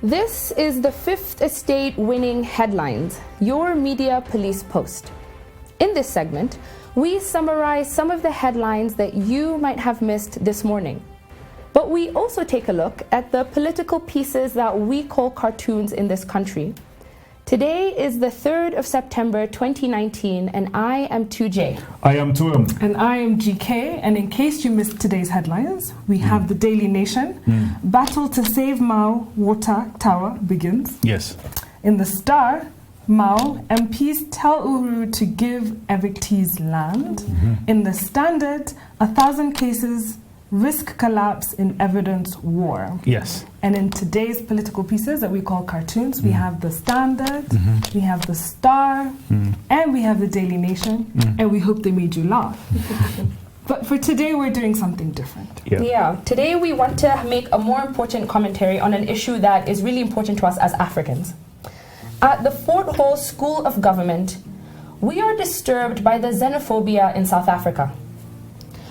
This is the Fifth Estate winning headlines, your media police post. In this segment, we summarize some of the headlines that you might have missed this morning. But we also take a look at the political pieces that we call cartoons in this country. Today is the 3rd of September 2019, and I am 2J. I am 2M. And I am GK. And in case you missed today's headlines, we have the Daily Nation. Battle to save Mao water tower begins. Yes. In the Star, Mao, MPs tell Uhuru to give evictees land. In the Standard, 1,000 cases risk collapse in evidence war. Yes. And in today's political pieces that we call cartoons, we have the Standard, we have the Star, and we have the Daily Nation, and we hope they made you laugh. But for today, we're doing something different. Yeah, today we want to make a more important commentary on an issue that is really important to us as Africans. At the Fort Hall School of Government, we are disturbed by the xenophobia in South Africa.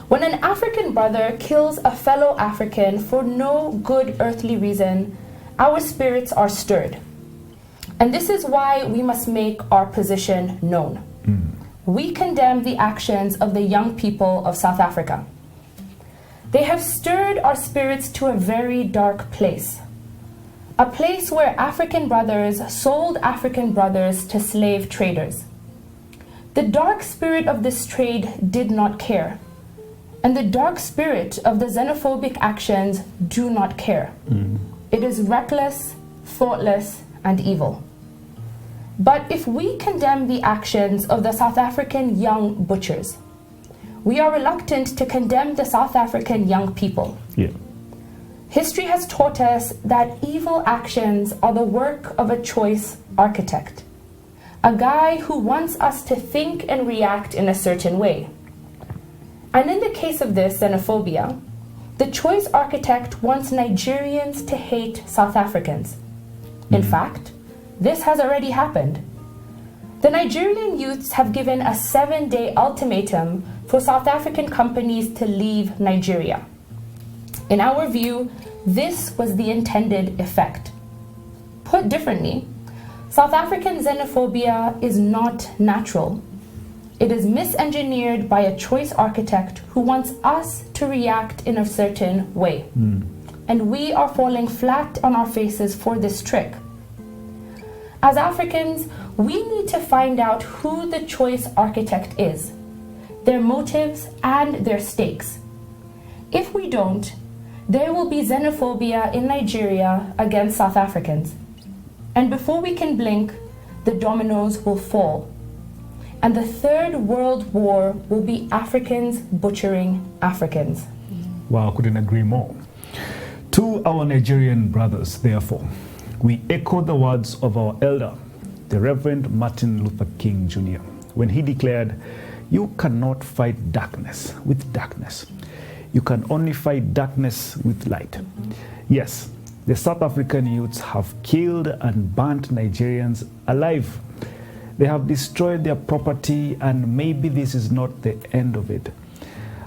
When an African brother kills a fellow African for no good earthly reason, our spirits are stirred. And this is why we must make our position known. We condemn the actions of the young people of South Africa. They have stirred our spirits to a very dark place. A place where African brothers sold African brothers to slave traders. The dark spirit of this trade did not care. And the dark spirit of the xenophobic actions do not care. It is reckless, thoughtless, and evil. But if we condemn the actions of the South African young butchers, we are reluctant to condemn the South African young people. History has taught us that evil actions are the work of a choice architect, a guy who wants us to think and react in a certain way. And in the case of this xenophobia, the choice architect wants Nigerians to hate South Africans. In fact, this has already happened. The Nigerian youths have given a 7-day ultimatum for South African companies to leave Nigeria. In our view, this was the intended effect. Put differently, South African xenophobia is not natural. It is misengineered by a choice architect who wants us to react in a certain way. And we are falling flat on our faces for this trick. As Africans, we need to find out who the choice architect is, their motives and their stakes. If we don't, there will be xenophobia in Nigeria against South Africans. And before we can blink, the dominoes will fall. And the Third World War will be Africans butchering Africans. Wow, couldn't agree more. To our Nigerian brothers, therefore, we echo the words of our elder, the Reverend Martin Luther King Jr., when he declared, "You cannot fight darkness with darkness. You can only fight darkness with light." Yes, the South African youths have killed and burnt Nigerians alive. They have destroyed their property, and maybe this is not the end of it.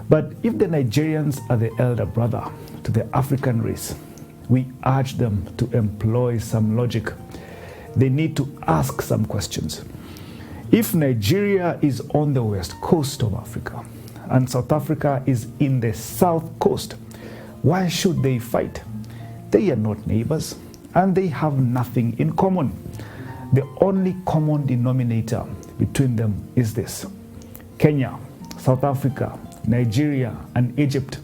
But if the Nigerians are the elder brother to the African race, we urge them to employ some logic. They need to ask some questions. If Nigeria is on the west coast of Africa and South Africa is in the south coast, why should they fight? They are not neighbors, and they have nothing in common. The only common denominator between them is this: Kenya, South Africa, Nigeria, and Egypt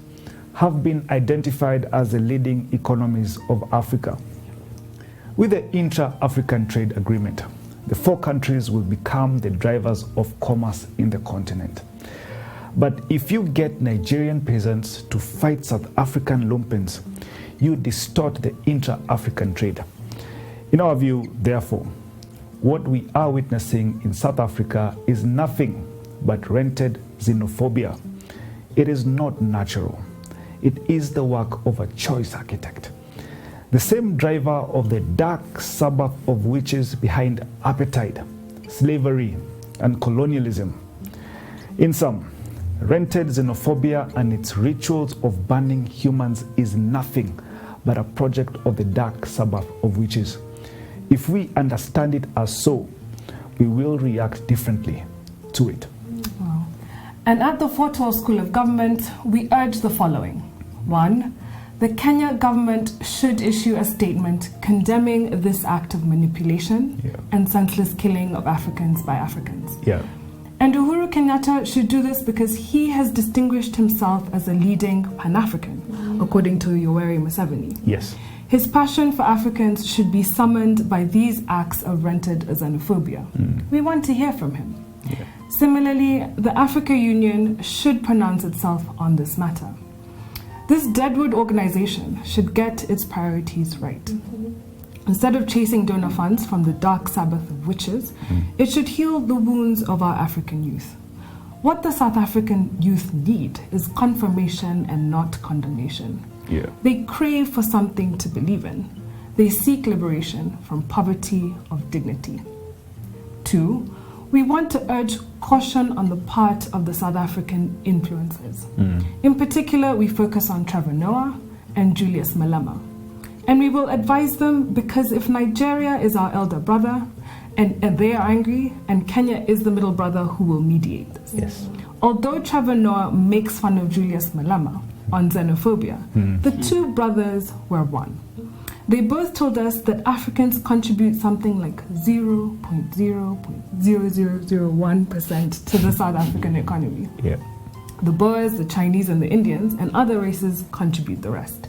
have been identified as the leading economies of Africa. With the Intra-African Trade Agreement, the 4 countries will become the drivers of commerce in the continent. But if you get Nigerian peasants to fight South African lumpens, you distort the intra-African trade. In our view, therefore, what we are witnessing in South Africa is nothing but rented xenophobia. It is not natural. It is the work of a choice architect. The same driver of the dark Sabbath of witches behind apartheid, slavery, and colonialism. In sum, rented xenophobia and its rituals of banning humans is nothing but a project of the dark Sabbath of witches. If we understand it as so, we will react differently to it. Wow. And at the Fort Hall School of Government, we urge the following. 1. The Kenya government should issue a statement condemning this act of manipulation and senseless killing of Africans by Africans. And Uhuru Kenyatta should do this because he has distinguished himself as a leading Pan-African, according to Yoweri Museveni. Yes. His passion for Africans should be summoned by these acts of rented xenophobia. We want to hear from him. Similarly, the Africa Union should pronounce itself on this matter. This Deadwood organization should get its priorities right. Instead of chasing donor funds from the dark Sabbath of witches, it should heal the wounds of our African youth. What the South African youth need is confirmation and not condemnation. They crave for something to believe in. They seek liberation from poverty of dignity. 2. We want to urge caution on the part of the South African influences. In particular, we focus on Trevor Noah and Julius Malema. And we will advise them because if Nigeria is our elder brother and they are angry, and Kenya is the middle brother who will mediate this. Although Trevor Noah makes fun of Julius Malema on xenophobia, the two brothers were one. They both told us that Africans contribute something like 0.0001% to the South African economy. The Boers, the Chinese, and the Indians, and other races contribute the rest.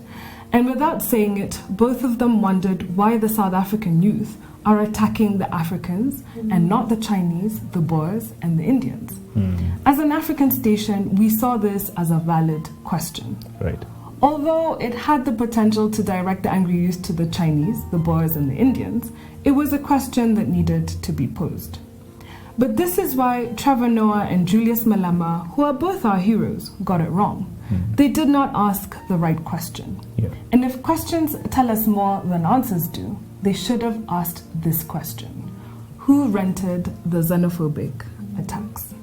And without saying it, both of them wondered why the South African youth are attacking the Africans and not the Chinese, the Boers, and the Indians. As an African station, we saw this as a valid question. Although it had the potential to direct the angry youth to the Chinese, the Boers, and the Indians, it was a question that needed to be posed. But this is why Trevor Noah and Julius Malema, who are both our heroes, got it wrong. They did not ask the right question. And if questions tell us more than answers do, they should have asked this question. Who rented the xenophobic attacks?